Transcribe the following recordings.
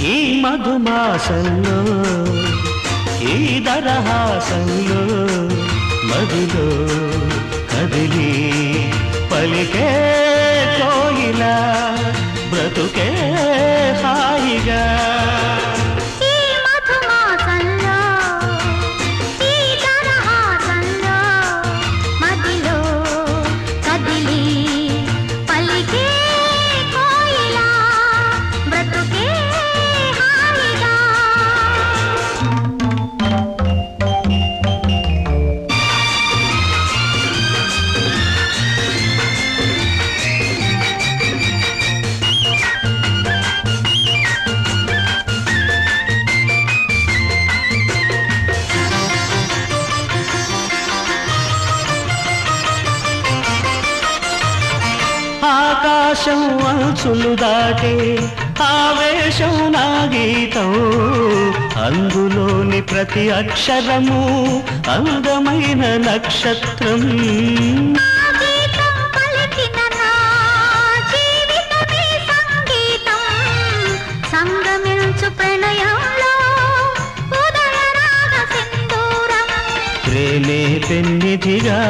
ఈ మధుమాసంలో ఈ దరహాసంలో మదిలో కదిలి పలికే కోయిలా బ్రతుకే హాయిగా ఆకాశం అంచులు దాటే ఆవేశం నా గీతం అందులోని ప్రతి అక్షరము అందమైన నక్షత్రం ప్రేమే పెన్నిధిగా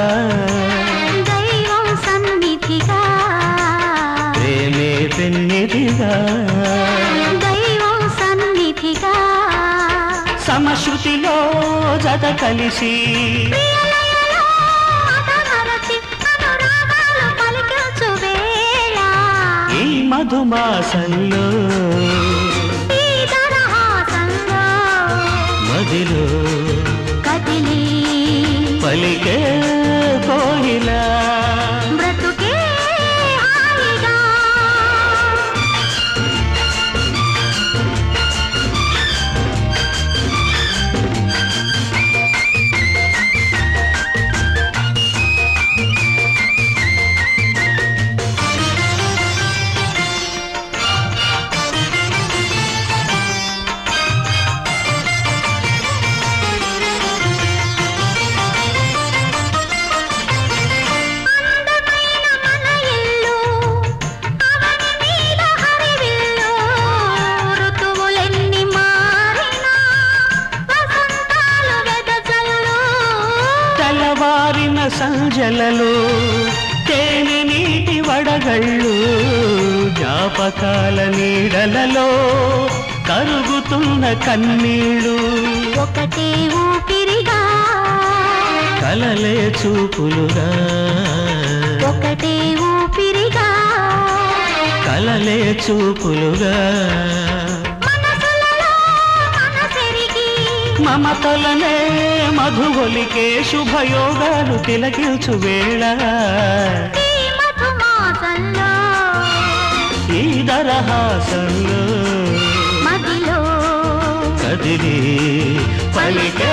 పెన్నిధిగా దైవం సన్నిధిగా సమశ్రుతిలో జత కలిసి ఈ మధుమాసంలో మదిలో కదిలి పలికే కోయిలా వారిన సంజలలో తేనె నీటి వడగళ్ళు జ్ఞాపకాల నీడలలో కరుగుతున్న కన్నీళ్ళు ఒకటే ఊపిరిగా కలలే చూపులుగా ఒకటే ఊపిరిగా కలలే చూపులుగా మమతలనే మధుగొలికే శుభయోగాలు తిలకించు వేళ ఈ దరహాసంలో మదిలో కదిలి పలికే